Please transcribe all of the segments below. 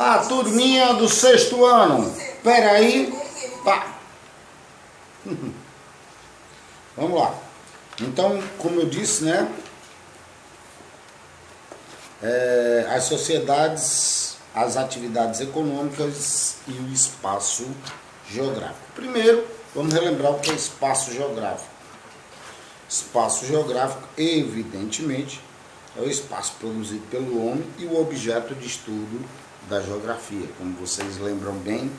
Olá, turminha do sexto ano. Pera aí. Tá. Vamos lá. Então, como eu disse, né? As sociedades, as atividades econômicas e o espaço geográfico. Primeiro, vamos relembrar o que é espaço geográfico. Espaço geográfico, evidentemente, é o espaço produzido pelo homem e o objeto de estudo da geografia, como vocês lembram bem,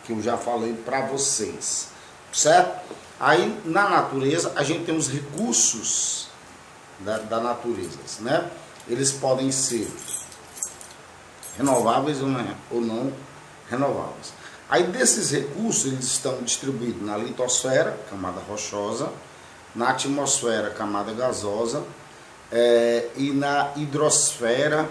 que eu já falei para vocês, certo? Aí, na natureza, a gente tem os recursos da natureza, né? Eles podem ser renováveis ou não renováveis. Aí, desses recursos, eles estão distribuídos na litosfera, camada rochosa, na atmosfera, camada gasosa, e na hidrosfera,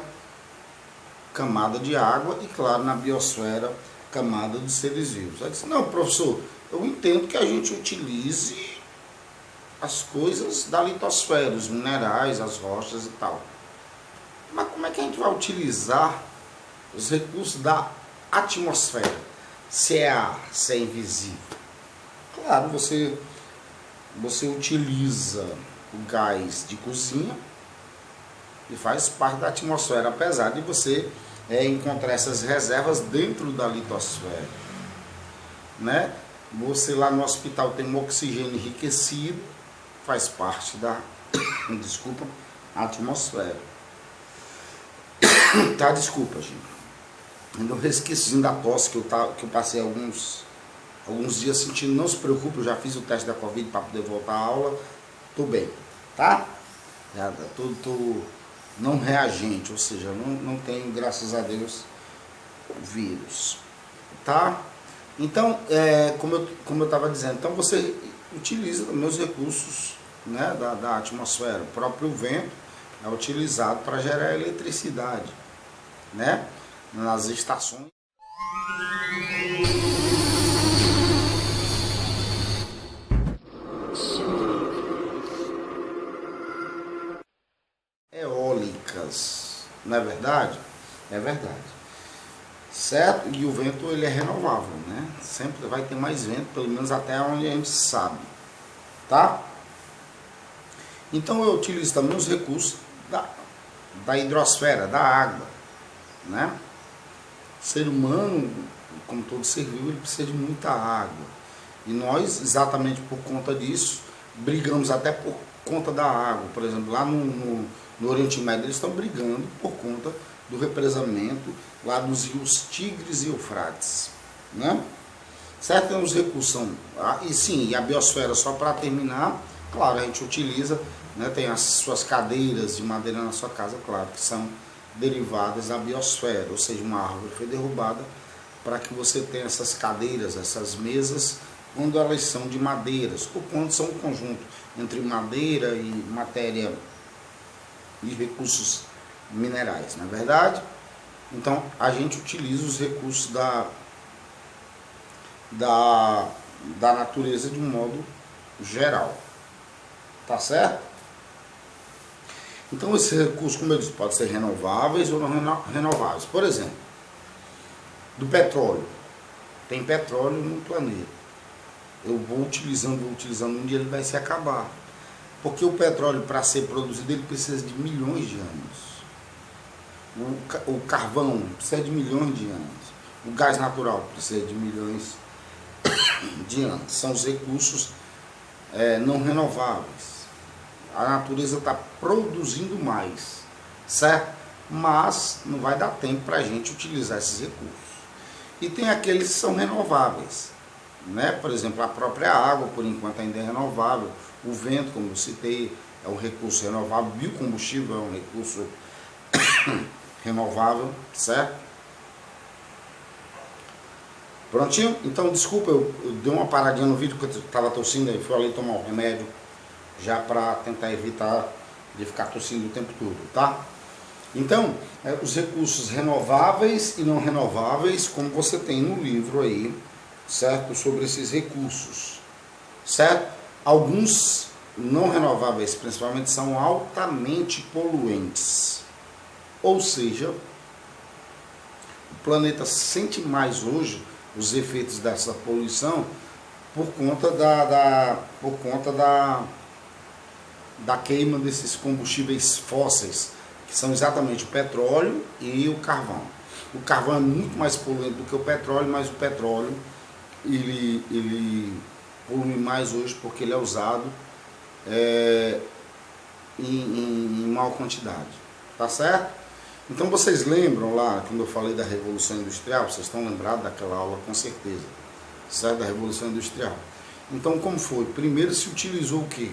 camada de água, e claro, na biosfera, camada dos seres vivos. Aí disse, não, professor, eu entendo que a gente utilize as coisas da litosfera, os minerais, as rochas e tal. Mas como é que a gente vai utilizar os recursos da atmosfera? Se é ar, se é invisível? Claro, você utiliza o gás de cozinha e faz parte da atmosfera, apesar de você encontrar essas reservas dentro da litosfera, né? Você lá no hospital tem um oxigênio enriquecido, faz parte da desculpa, atmosfera. Tá, desculpa, gente. Eu esqueci da tosse que eu passei alguns dias sentindo. Não se preocupe, eu já fiz o teste da Covid para poder voltar à aula. Tô bem, tá? Já tô não reagente, ou seja, não tenho, graças a Deus, vírus, tá? Então, como eu estava dizendo, então você utiliza também os recursos, né, da atmosfera. O próprio vento é utilizado para gerar eletricidade, né, nas estações. Eólicas, não é verdade? É verdade, certo? E o vento, ele é renovável, né? Sempre vai ter mais vento, pelo menos até onde a gente sabe, tá? Então eu utilizo também os recursos da hidrosfera, da água, né? O ser humano, como todo ser vivo, ele precisa de muita água. E nós, exatamente por conta disso, brigamos até por conta da água. Por exemplo, lá no Oriente Médio, eles estão brigando por conta do represamento lá dos rios Tigres e Eufrates, né? Certo? Tem os recursos, e sim, a biosfera, só para terminar, claro, a gente utiliza, né, tem as suas cadeiras de madeira na sua casa, claro, que são derivadas da biosfera, ou seja, uma árvore foi derrubada para que você tenha essas cadeiras, essas mesas, quando elas são de madeiras, ou quando são um conjunto entre madeira e matéria e recursos minerais, não é verdade? Então, a gente utiliza os recursos da natureza de um modo geral, tá certo? Então, esses recursos, como eu disse, podem ser renováveis ou não renováveis. Por exemplo, do petróleo. Tem petróleo no planeta. Eu vou utilizando, um dia ele vai se acabar. Porque o petróleo, para ser produzido, ele precisa de milhões de anos. O carvão precisa de milhões de anos. O gás natural precisa de milhões de anos. São os recursos não renováveis. A natureza está produzindo mais, certo? Mas não vai dar tempo para a gente utilizar esses recursos. E tem aqueles que são renováveis, né? Por exemplo, a própria água, por enquanto, ainda é renovável. O vento, como eu citei, é um recurso renovável. Biocombustível é um recurso renovável, certo? Prontinho? Então, desculpa, eu dei uma paradinha no vídeo porque eu estava tossindo, aí fui ali tomar um remédio já para tentar evitar de ficar tossindo o tempo todo, tá? Então, os recursos renováveis e não renováveis, como você tem no livro aí, certo? Sobre esses recursos, certo? Alguns não renováveis, principalmente, são altamente poluentes. Ou seja, planeta sente mais hoje os efeitos dessa poluição por conta da queima desses combustíveis fósseis, que são exatamente o petróleo e o carvão. O carvão é muito mais poluente do que o petróleo, mas o petróleo ele polui mais hoje porque ele é usado em maior quantidade. Tá certo? Então vocês lembram lá, quando eu falei da Revolução Industrial, vocês estão lembrados daquela aula com certeza, certo? Da Revolução Industrial. Então como foi? Primeiro se utilizou o quê?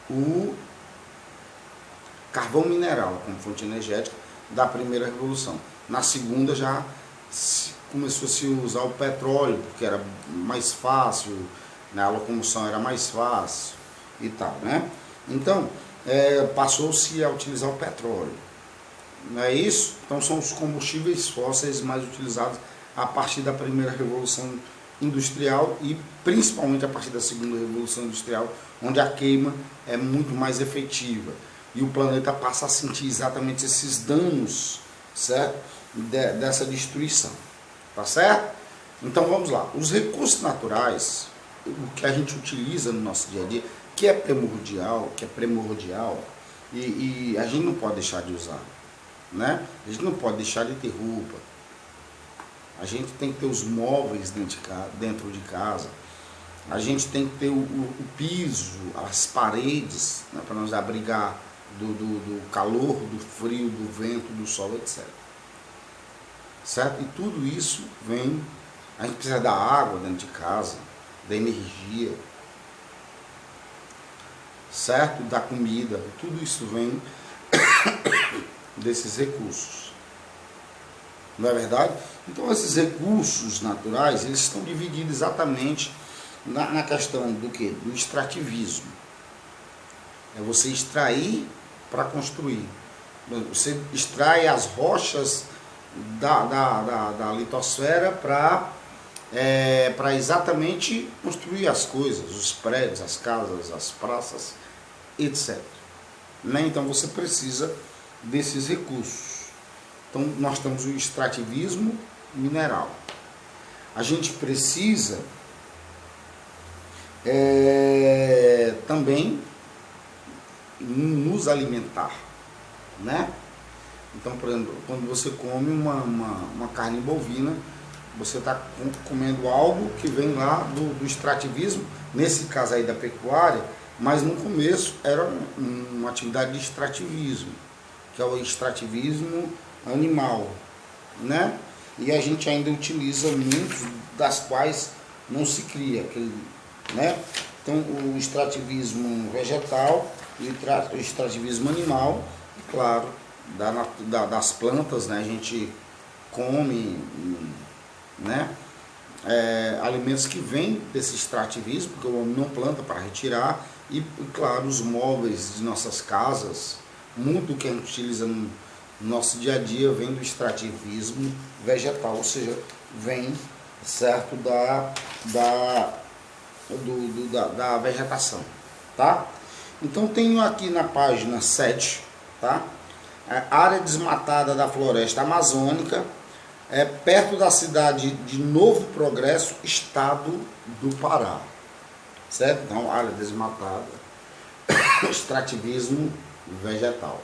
O carvão mineral como fonte energética da primeira revolução. Na segunda já começou a se usar o petróleo, porque era mais fácil, né? A locomoção era mais fácil e tal, né? Então passou-se a utilizar o petróleo. Não é isso? Então são os combustíveis fósseis mais utilizados a partir da primeira revolução industrial e principalmente a partir da segunda revolução industrial, onde a queima é muito mais efetiva e o planeta passa a sentir exatamente esses danos, certo? Dessa destruição, tá certo? Então vamos lá, os recursos naturais, o que a gente utiliza no nosso dia a dia, que é primordial, e a gente não pode deixar de usar, né? A gente não pode deixar de ter roupa, a gente tem que ter os móveis dentro de casa, a gente tem que ter o piso, as paredes, né, para nos abrigar do calor, do frio, do vento, do sol, etc. Certo? E tudo isso vem, a gente precisa da água dentro de casa, da energia, certo? Da comida, tudo isso vem desses recursos. Não é verdade? Então esses recursos naturais, eles estão divididos exatamente na questão do quê? Do extrativismo. É você extrair para construir. Você extrai as rochas da litosfera para exatamente construir as coisas, os prédios, as casas, as praças, etc. Né? Então você precisa desses recursos. Então nós temos o extrativismo mineral. A gente precisa também nos alimentar, né? Então, por exemplo, quando você come uma carne bovina, você está comendo algo que vem lá do extrativismo, nesse caso aí da pecuária, mas no começo era uma atividade de extrativismo, que é o extrativismo animal, né? E a gente ainda utiliza muitos das quais não se cria, né? Então o extrativismo vegetal e o extrativismo animal, e claro, das plantas, né? A gente come, né? Alimentos que vêm desse extrativismo, porque o homem não planta para retirar, e claro, os móveis de nossas casas, muito do que a gente utiliza no nosso dia a dia vem do extrativismo vegetal, ou seja, vem, certo, da vegetação, tá? Então tenho aqui na página 7, tá? A área desmatada da floresta amazônica, perto da cidade de Novo Progresso, estado do Pará, certo? Então, área desmatada, extrativismo vegetal.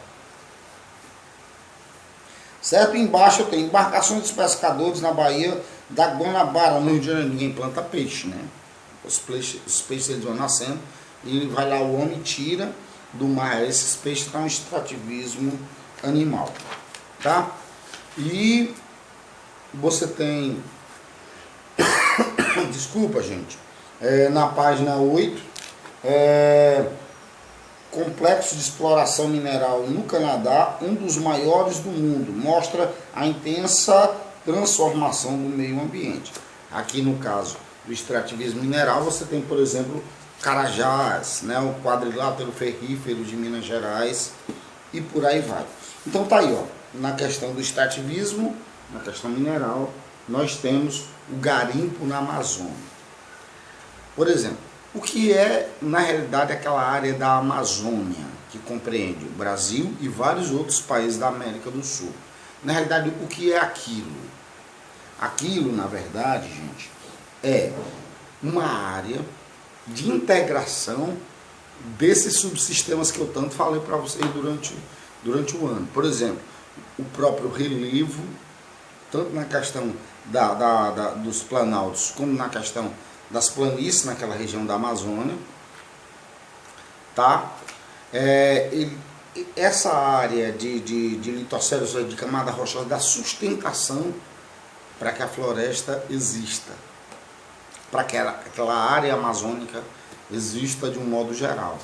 Certo? Embaixo eu tenho embarcações dos pescadores na Baía da Guanabara, no Rio de Janeiro. Ninguém planta peixe, né? Os peixes eles vão nascendo e vai lá o homem tira do mar. Esses peixes estão em extrativismo animal, tá? E você tem, desculpa gente, na página 8, complexo de exploração mineral no Canadá, um dos maiores do mundo, mostra a intensa transformação do meio ambiente. Aqui no caso do extrativismo mineral, você tem, por exemplo, Carajás, né, o quadrilátero ferrífero de Minas Gerais e por aí vai. Então tá aí, ó, na questão do extrativismo, na questão mineral, nós temos o garimpo na Amazônia. Por exemplo, o que é, na realidade, aquela área da Amazônia, que compreende o Brasil e vários outros países da América do Sul? Na realidade, o que é aquilo? Aquilo, na verdade, gente, é uma área de integração desses subsistemas que eu tanto falei para vocês durante o ano. Por exemplo, o próprio relevo, tanto na questão dos planaltos, como na questão das planícies naquela região da Amazônia, tá? Essa área de litosfera, de camada rochosa, da sustentação para que a floresta exista, para que aquela área amazônica exista de um modo geral,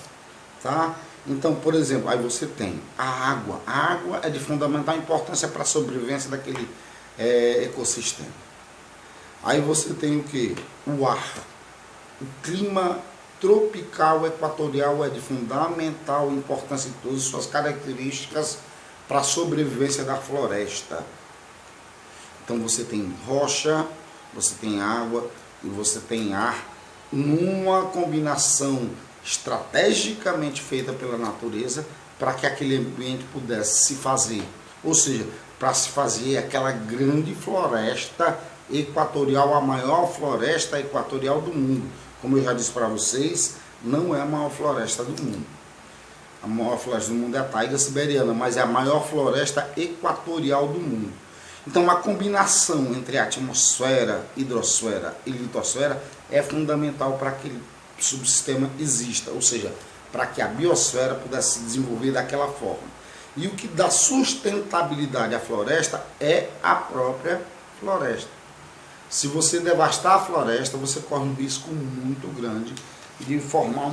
tá? Então, por exemplo, aí você tem a água. A água é de fundamental importância para a sobrevivência daquele ecossistema. Aí você tem o que? O ar. O clima tropical equatorial é de fundamental importância em todas as suas características para a sobrevivência da floresta. Então você tem rocha, você tem água e você tem ar, numa combinação estrategicamente feita pela natureza para que aquele ambiente pudesse se fazer. Ou seja, para se fazer aquela grande floresta equatorial, a maior floresta equatorial do mundo. Como eu já disse para vocês, não é a maior floresta do mundo. A maior floresta do mundo é a taiga siberiana, mas é a maior floresta equatorial do mundo. Então a combinação entre a atmosfera, hidrosfera e litosfera é fundamental para que aquele subsistema exista, ou seja, para que a biosfera pudesse se desenvolver daquela forma. E o que dá sustentabilidade à floresta é a própria floresta. Se você devastar a floresta, você corre um risco muito grande de formar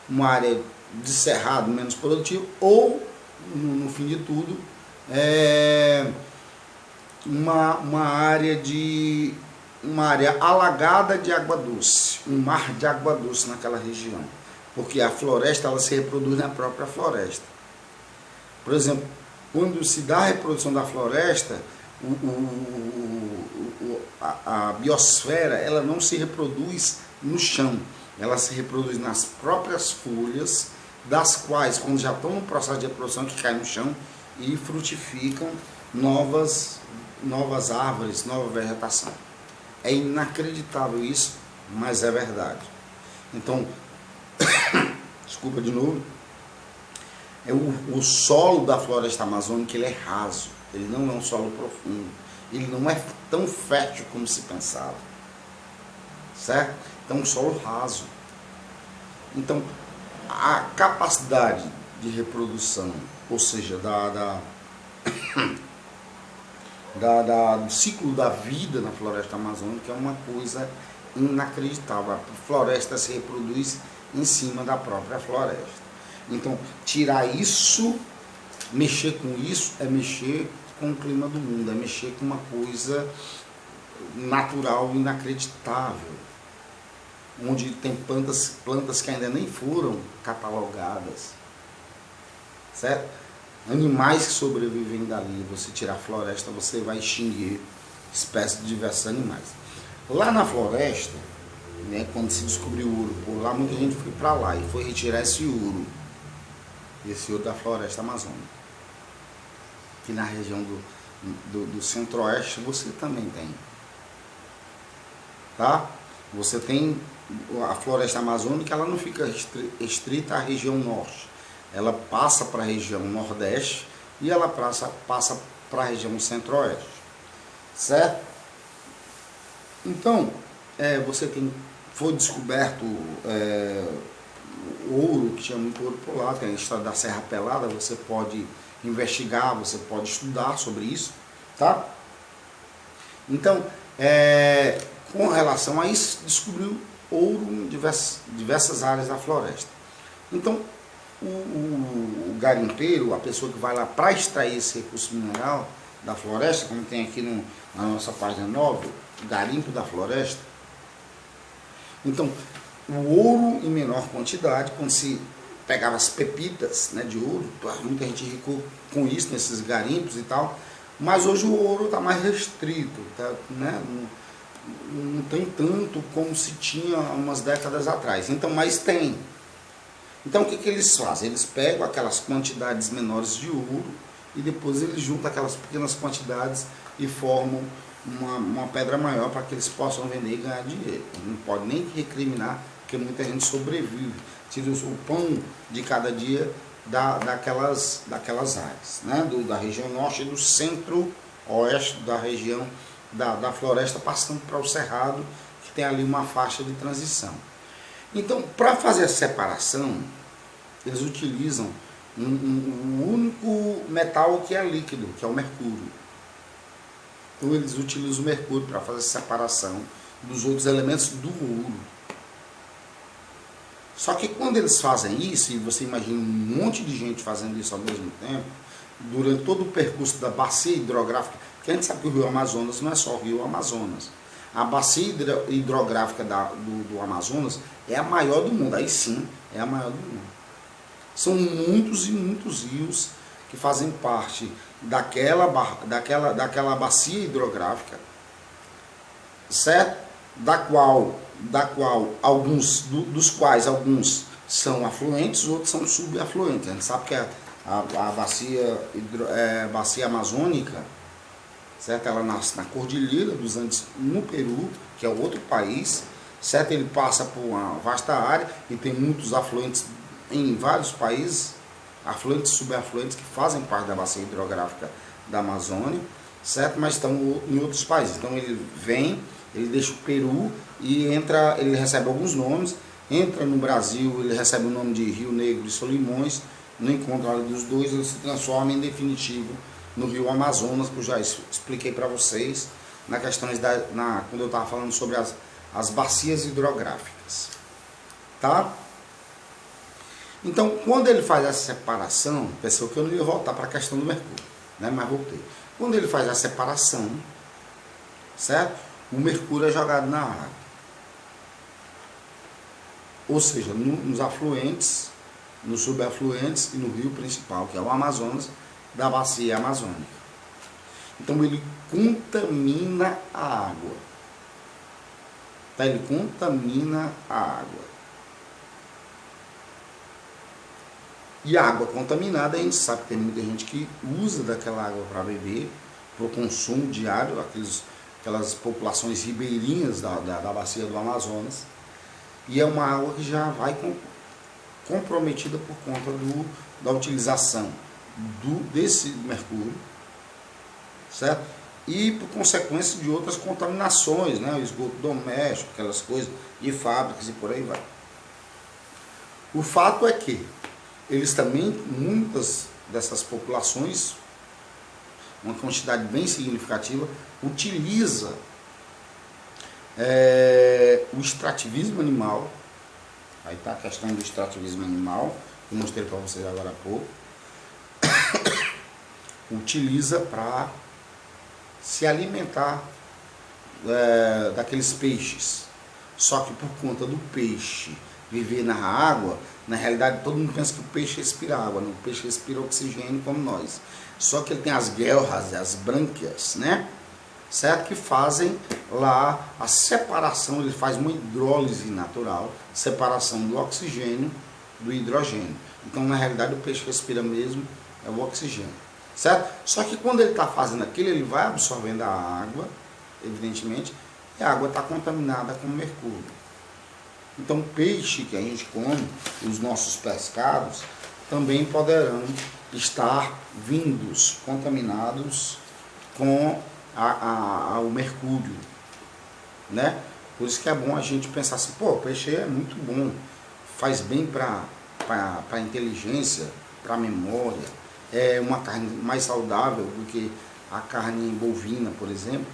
uma área de cerrado menos produtivo ou, no fim de tudo, uma área alagada de água doce, um mar de água doce naquela região, porque a floresta ela se reproduz na própria floresta. Por exemplo, quando se dá a reprodução da floresta, a biosfera ela não se reproduz no chão, ela se reproduz nas próprias folhas, das quais, quando já estão no processo de reprodução, que cai no chão e frutificam novas árvores, nova vegetação. É inacreditável isso, mas é verdade. Então, desculpa de novo, o solo da floresta amazônica ele é raso, ele não é um solo profundo, ele não é tão fértil como se pensava, certo? Então, um solo raso. Então, a capacidade de reprodução, ou seja, do ciclo da vida na floresta amazônica é uma coisa inacreditável. A floresta se reproduz em cima da própria floresta. Então, tirar isso, mexer com isso, é mexer com o clima do mundo, é mexer com uma coisa natural inacreditável, onde tem plantas que ainda nem foram catalogadas, certo? Animais que sobrevivem dali. Você tirar a floresta, você vai extinguir espécies de diversos animais. Lá na floresta, né, quando se descobriu o ouro por lá, muita gente foi para lá e foi retirar esse ouro da floresta amazônica. Que na região do centro-oeste você também tem, tá? Você tem a floresta amazônica, ela não fica restrita à região norte, ela passa para a região nordeste e ela passa para a região centro-oeste, certo? Então, foi descoberto ouro, que tinha muito ouro por lá, tem a história da Serra Pelada, você pode investigar, você pode estudar sobre isso, tá? Então, com relação a isso, descobriu ouro em diversas áreas da floresta. Então, o garimpeiro, a pessoa que vai lá para extrair esse recurso mineral da floresta, como tem aqui na nossa página 9, o garimpo da floresta. Então, o ouro em menor quantidade, quando se pegava as pepitas, né, de ouro, muita gente rico com isso, nesses garimpos e tal, mas hoje o ouro está mais restrito, tá, né? Não tem tanto como se tinha umas décadas atrás, então, mas tem. Então o que eles fazem? Eles pegam aquelas quantidades menores de ouro e depois eles juntam aquelas pequenas quantidades e formam uma pedra maior para que eles possam vender e ganhar dinheiro. Não pode nem recriminar, porque muita gente sobrevive, tira o pão de cada dia daquelas áreas, né? Da região norte e do centro-oeste da região da floresta, passando para o cerrado, que tem ali uma faixa de transição. Então, para fazer a separação, eles utilizam um único metal que é líquido, que é o mercúrio. Então eles utilizam o mercúrio para fazer a separação dos outros elementos do ouro. Só que quando eles fazem isso, e você imagina um monte de gente fazendo isso ao mesmo tempo, durante todo o percurso da bacia hidrográfica, porque a gente sabe que o rio Amazonas não é só o rio Amazonas. A bacia hidrográfica do Amazonas é a maior do mundo, aí sim é a maior do mundo. São muitos e muitos rios que fazem parte daquela bacia hidrográfica, certo? Dos quais alguns são afluentes, outros são subafluentes. A gente sabe que a bacia amazônica, certo? Ela nasce na Cordilheira dos Andes, no Peru, que é outro país, certo? Ele passa por uma vasta área e tem muitos afluentes em vários países, afluentes e subafluentes que fazem parte da bacia hidrográfica da Amazônia, certo? Mas estão em outros países. Então ele vem, ele deixa o Peru e entra, ele recebe alguns nomes, entra no Brasil, ele recebe o nome de Rio Negro e Solimões, no encontro ali dos dois, ele se transforma em definitivo no rio Amazonas, que eu já expliquei para vocês na questões quando eu estava falando sobre as bacias hidrográficas, tá? Então, quando ele faz essa separação, pensou que eu não ia voltar para a questão do mercúrio, né? Mas voltei. Quando ele faz a separação, certo? O mercúrio é jogado na água. Ou seja, nos afluentes, nos subafluentes e no rio principal, que é o Amazonas, da bacia amazônica. Então ele contamina a água. Tá? Ele contamina a água. E a água contaminada, a gente sabe que tem muita gente que usa daquela água para beber, para o consumo diário, aquelas populações ribeirinhas da bacia do Amazonas. E é uma água que já vai comprometida por conta da utilização desse mercúrio, certo? E por consequência de outras contaminações, né? O esgoto doméstico, aquelas coisas, de fábricas e por aí vai. O fato é que eles também, muitas dessas populações, uma quantidade bem significativa, utiliza o extrativismo animal. Aí está a questão do extrativismo animal, que eu mostrei para vocês agora há pouco. Utiliza para se alimentar daqueles peixes. Só que por conta do peixe viver na água, na realidade todo mundo pensa que o peixe respira água, não? O peixe respira oxigênio como nós. Só que ele tem as guelras, as brânquias, né? Certo? Que fazem lá a separação, ele faz uma hidrólise natural, separação do oxigênio do hidrogênio. Então na realidade o peixe respira mesmo é o oxigênio. Certo? Só que quando ele está fazendo aquilo, ele vai absorvendo a água, evidentemente, e a água está contaminada com mercúrio. Então o peixe que a gente come, os nossos pescados, também poderão estar vindos, contaminados com o mercúrio, né? Por isso que é bom a gente pensar assim, pô, o peixe é muito bom, faz bem para a inteligência, para a memória, é uma carne mais saudável do que a carne bovina, por exemplo,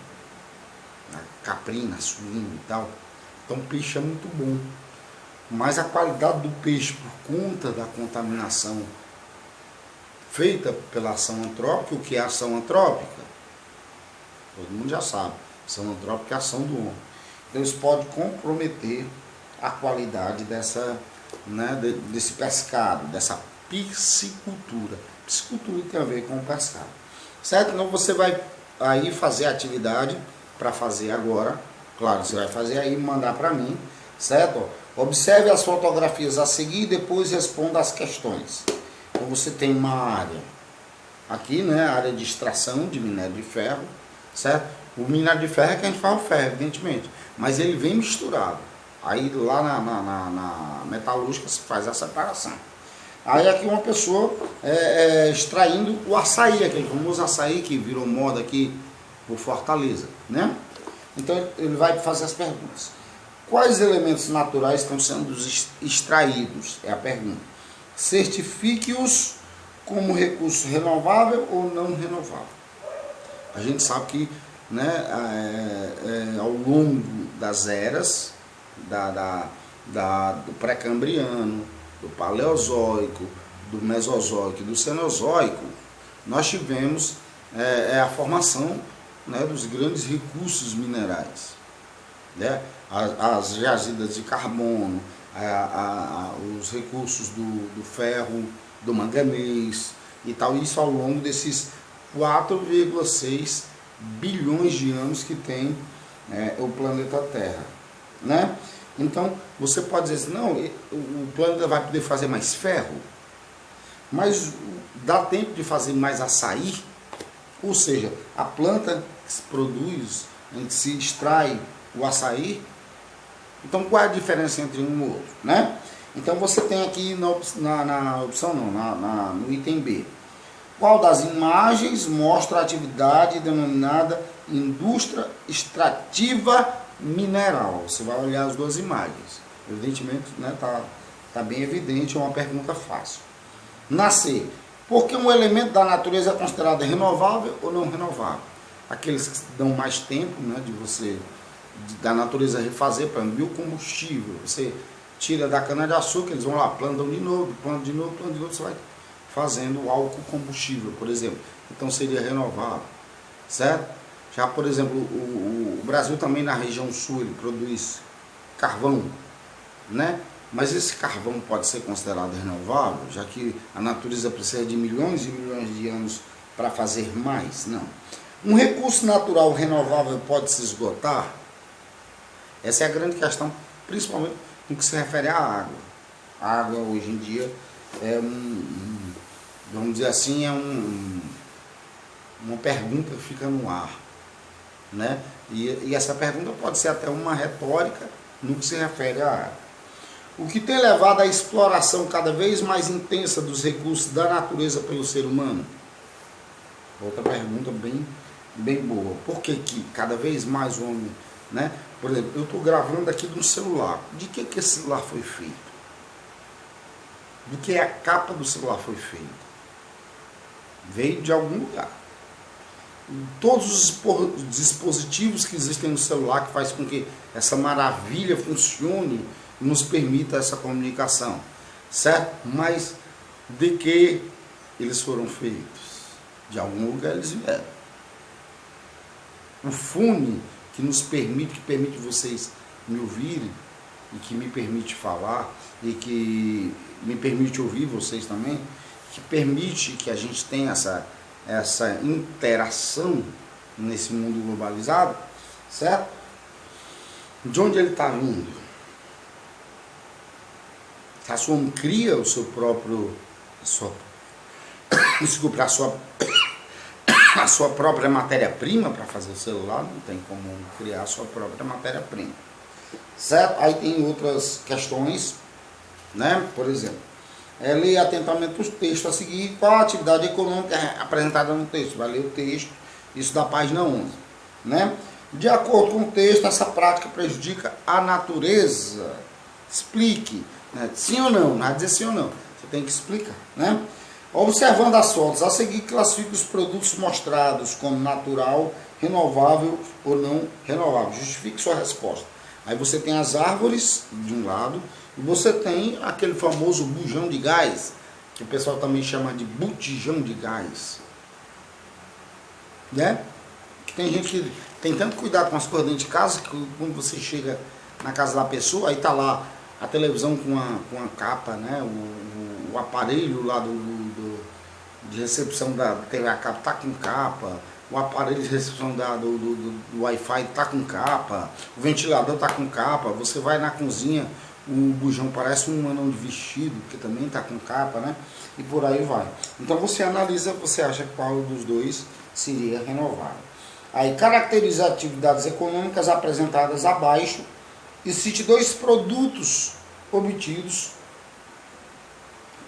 a caprina, a suína e tal. Então o peixe é muito bom, mas a qualidade do peixe por conta da contaminação feita pela ação antrópica, o que é a ação antrópica? Todo mundo já sabe, ação antrópica é a ação do homem. Então isso pode comprometer a qualidade desse pescado, dessa piscicultura. Piscicultura tem a ver com o pescado, certo? Então você vai aí fazer a atividade para fazer agora. Claro, você vai fazer aí e mandar para mim, certo? Observe as fotografias a seguir e depois responda as questões. Então você tem uma área aqui, né, a área de extração de minério de ferro, certo? O minério de ferro é que a gente faz o ferro, evidentemente, mas ele vem misturado. Aí lá na metalúrgica se faz a separação. Aí aqui uma pessoa extraindo o açaí, aquele famoso açaí que virou moda aqui por Fortaleza, né? Então ele vai fazer as perguntas. Quais elementos naturais estão sendo extraídos? É a pergunta. Certifique-os como recurso renovável ou não renovável. A gente sabe que, né, ao longo das eras do pré-cambriano, do paleozoico, do mesozoico e do cenozoico, nós tivemos a formação, né, dos grandes recursos minerais, né? As jazidas de carbono, os recursos do ferro, do manganês e tal, isso ao longo desses 4,6 bilhões de anos que tem o planeta Terra, né? Então você pode dizer assim, não, o planeta vai poder fazer mais ferro, mas dá tempo de fazer mais açaí? Ou seja, a planta que se produz, em que se extrai o açaí, então qual é a diferença entre um e outro, né? Então você tem aqui no item B, qual das imagens mostra a atividade denominada indústria extrativa mineral? Você vai olhar as duas imagens, evidentemente, né, tá bem evidente, é uma pergunta fácil. Na C, por que um elemento da natureza é considerado renovável ou não renovável? Aqueles que dão mais tempo, né, da natureza refazer, para biocombustível. Você tira da cana-de-açúcar, eles vão lá, plantam de novo, você vai fazendo o álcool combustível, por exemplo. Então seria renovável, certo? Já, por exemplo, o Brasil também na região sul, ele produz carvão, né? Mas esse carvão pode ser considerado renovável, já que a natureza precisa de milhões e milhões de anos para fazer mais? Não. Um recurso natural renovável pode se esgotar? Essa é a grande questão, principalmente no que se refere à água. A água hoje em dia é vamos dizer assim, uma pergunta que fica no ar, né? E essa pergunta pode ser até uma retórica no que se refere à água. O que tem levado à exploração cada vez mais intensa dos recursos da natureza pelo ser humano? Outra pergunta bem boa. Por que cada vez mais o homem, né? Por exemplo, eu estou gravando aqui de um celular. De que esse celular foi feito? Do que a capa do celular foi feita? Veio de algum lugar. Todos os dispositivos que existem no celular que faz com que essa maravilha funcione e nos permita essa comunicação, certo? Mas de que eles foram feitos? De algum lugar eles vieram. O fone que permite vocês me ouvirem e que me permite falar e que me permite ouvir vocês também, que permite que a gente tenha essa interação nesse mundo globalizado, certo? De onde ele está vindo? A sua cria o seu próprio, a sua própria matéria-prima para fazer o celular, não tem como criar a sua própria matéria-prima, certo? Aí tem outras questões, né? Por exemplo, leia atentamente os textos a seguir. Qual a atividade econômica apresentada no texto? Vai ler o texto, isso da página 11, né? De acordo com o texto, essa prática prejudica a natureza. Explique, né? Sim ou não? Não vai dizer sim ou não, você tem que explicar, né? Observando as fotos, a seguir classifique os produtos mostrados como natural, renovável ou não renovável. Justifique sua resposta. Aí você tem as árvores de um lado e você tem aquele famoso bujão de gás, que o pessoal também chama de botijão de gás, né? Tem gente que tem tanto cuidado com as coisas dentro de casa que quando você chega na casa da pessoa, aí tá lá a televisão com a capa, né? O aparelho lá de recepção da TV a cabo tá com capa, o aparelho de recepção do Wi-Fi tá com capa, o ventilador tá com capa, você vai na cozinha, o bujão parece um anão de vestido, que também está com capa, né? E por aí vai. Então você analisa, você acha qual dos dois seria renovável. Aí caracteriza atividades econômicas apresentadas abaixo e cite 2 produtos obtidos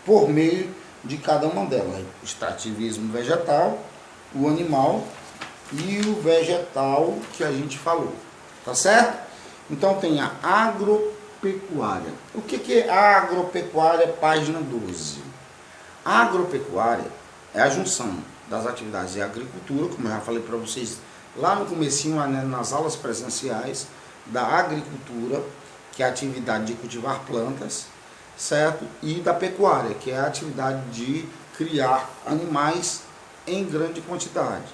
por meio de cada uma delas. O extrativismo vegetal, o animal e o vegetal que a gente falou. Tá certo? Então tem a agropecuária. O que é a agropecuária, página 12? A agropecuária é a junção das atividades de agricultura, como eu já falei para vocês lá no comecinho, nas aulas presenciais, da agricultura, que é a atividade de cultivar plantas, certo? E da pecuária, que é a atividade de criar animais em grande quantidade.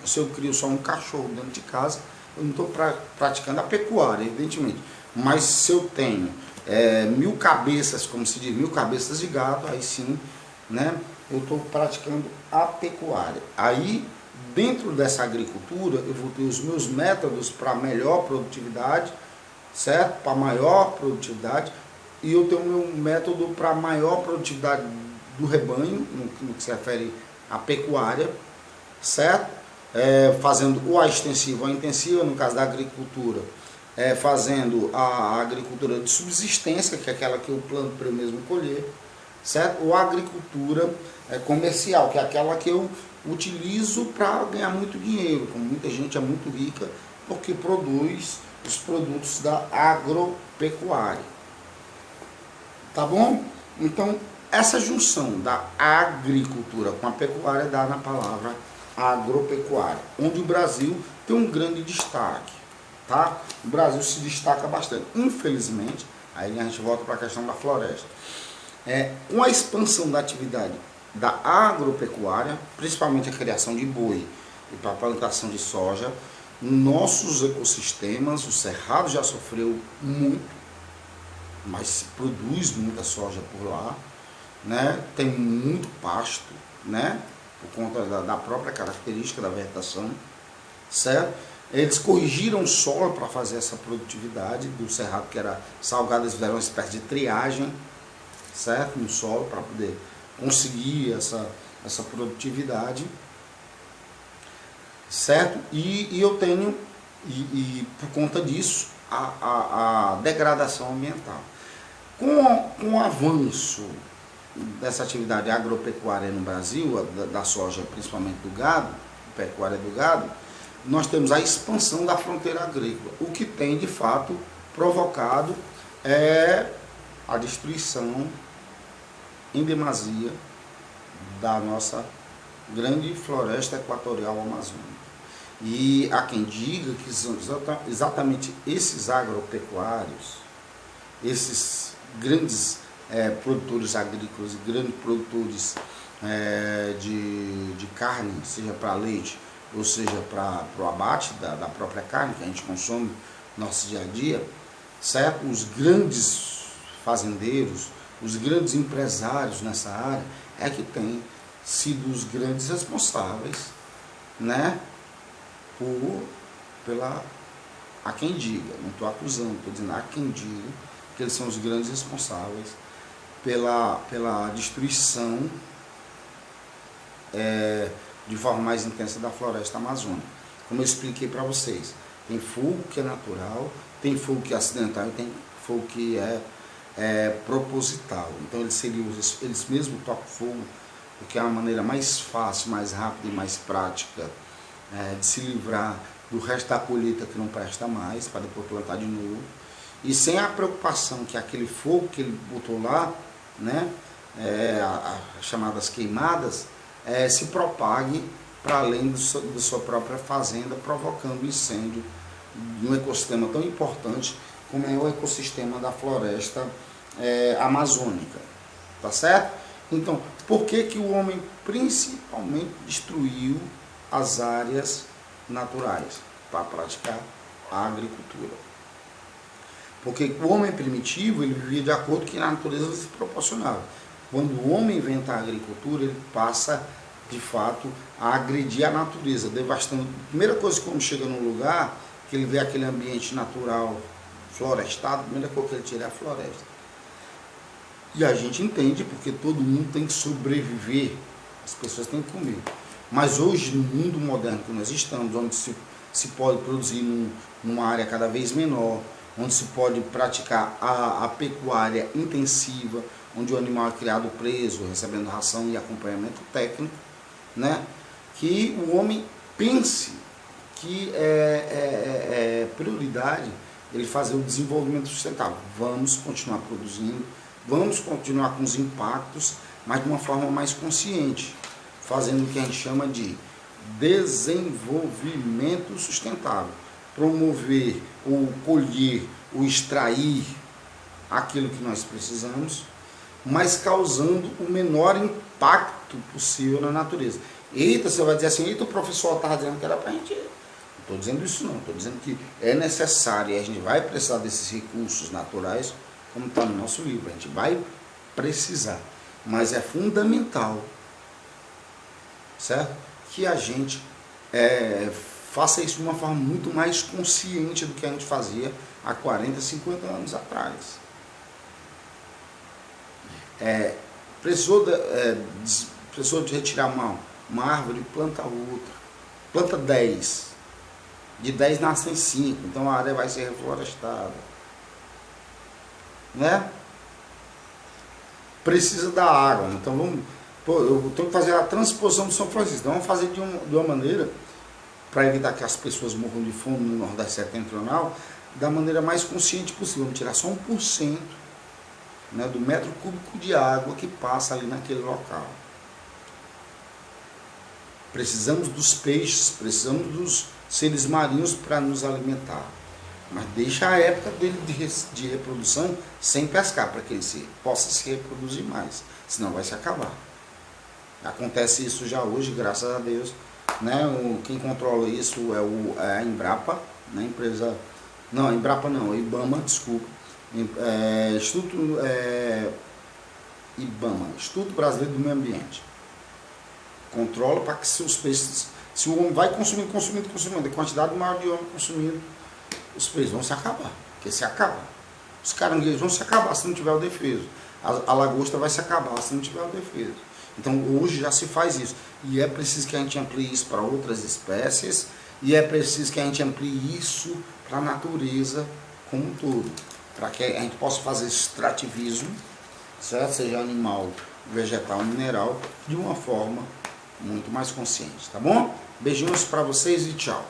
Se eu crio só um cachorro dentro de casa, eu não estou praticando a pecuária, evidentemente. Mas se eu tenho 1000 cabeças, como se diz, 1000 cabeças de gado, aí sim, né, eu estou praticando a pecuária. Aí, dentro dessa agricultura, eu vou ter os meus métodos para melhor produtividade, certo? Para maior produtividade, e eu tenho o meu método para maior produtividade do rebanho, no que se refere à pecuária, certo? Fazendo ou a extensiva ou a intensiva, no caso da agricultura, fazendo a agricultura de subsistência, que é aquela que eu planto para eu mesmo colher, certo? Ou a agricultura comercial, que é aquela que eu utilizo para ganhar muito dinheiro, como muita gente é muito rica, porque produz os produtos da agropecuária. Tá bom? Então, essa junção da agricultura com a pecuária dá na palavra agropecuária, onde o Brasil tem um grande destaque, tá? O Brasil se destaca bastante. Infelizmente, aí a gente volta para a questão da floresta. Com a expansão da atividade da agropecuária, principalmente a criação de boi e para a plantação de soja, nossos ecossistemas, o Cerrado já sofreu muito, mas produz muita soja por lá, né? Tem muito pasto, né? Por conta da própria característica da vegetação, certo? Eles corrigiram o solo para fazer essa produtividade do cerrado que era salgado, eles fizeram uma espécie de triagem, certo? No solo para poder conseguir essa produtividade, certo? E eu tenho, por conta disso, a degradação ambiental. Com o avanço dessa atividade agropecuária no Brasil, da soja, principalmente do gado, pecuária do gado, nós temos a expansão da fronteira agrícola, o que tem de fato provocado a destruição em demasia da nossa grande floresta equatorial amazônica. E há quem diga que são exatamente esses agropecuários, esses grandes produtores agrícolas, grandes produtores de carne, seja para leite ou seja para o abate da própria carne que a gente consome no nosso dia a dia, certo? Os grandes fazendeiros, os grandes empresários nessa área que têm sido os grandes responsáveis, né? A quem diga, não estou acusando, estou dizendo a quem diga que eles são os grandes responsáveis pela destruição de forma mais intensa da floresta amazônica. Como eu expliquei para vocês, tem fogo que é natural, tem fogo que é acidental e tem fogo que é proposital. Então eles mesmos tocam fogo, porque é a maneira mais fácil, mais rápida e mais prática de se livrar do resto da colheita que não presta mais, para depois plantar de novo. E sem a preocupação que aquele fogo que ele botou lá, né, as chamadas queimadas, se propague para além da sua própria fazenda, provocando incêndio de um ecossistema tão importante como é o ecossistema da floresta amazônica. Tá certo? Então, por que o homem principalmente destruiu as áreas naturais para praticar a agricultura? Porque o homem primitivo, ele vivia de acordo com o que a natureza se proporcionava. Quando o homem inventa a agricultura, ele passa, de fato, a agredir a natureza, devastando. A primeira coisa que o homem chega num lugar, que ele vê aquele ambiente natural florestado, a primeira coisa que ele tira é a floresta. E a gente entende, porque todo mundo tem que sobreviver, as pessoas têm que comer. Mas hoje, no mundo moderno que nós estamos, onde se pode produzir numa área cada vez menor, onde se pode praticar a pecuária intensiva, onde o animal é criado preso, recebendo ração e acompanhamento técnico, né? Que o homem pense que é prioridade ele fazer o desenvolvimento sustentável. Vamos continuar produzindo, vamos continuar com os impactos, mas de uma forma mais consciente, fazendo o que a gente chama de desenvolvimento sustentável. Promover, ou colher, ou extrair aquilo que nós precisamos, mas causando o menor impacto possível na natureza. Eita, você vai dizer assim, eita, o professor estava dizendo que era para a gente... Não estou dizendo isso não, estou dizendo que é necessário e a gente vai precisar desses recursos naturais, como está no nosso livro, a gente vai precisar. Mas é fundamental, certo? Que a gente faça isso de uma forma muito mais consciente do que a gente fazia há 40, 50 anos atrás. Precisou de retirar uma árvore, planta outra. Planta 10. De 10 nascem 5. Então a área vai ser reflorestada. Né? Precisa da água. Então eu tenho que fazer a transposição do São Francisco. Então vamos fazer de uma maneira, para evitar que as pessoas morram de fome no Nordeste Setentrional, da maneira mais consciente possível. Vamos tirar só 1%, né, do metro cúbico de água que passa ali naquele local. Precisamos dos peixes, precisamos dos seres marinhos para nos alimentar. Mas deixa a época dele de reprodução sem pescar, para que ele possa se reproduzir mais. Senão vai se acabar. Acontece isso já hoje, graças a Deus. Né? Quem controla isso é a Embrapa, né? Empresa... Não, a Embrapa não, a IBAMA, desculpa. IBAMA, Instituto Brasileiro do Meio Ambiente. Controla para que os peixes, se o homem vai consumindo, a quantidade maior de homem consumindo, os peixes vão se acabar, porque se acaba. Os caranguejos vão se acabar se não tiver o defeso. A lagosta vai se acabar se não tiver o defeso. Então hoje já se faz isso. E é preciso que a gente amplie isso para outras espécies, e é preciso que a gente amplie isso para a natureza como um todo, para que a gente possa fazer extrativismo, certo? Seja animal, vegetal, mineral, de uma forma muito mais consciente, tá bom? Beijinhos para vocês e tchau.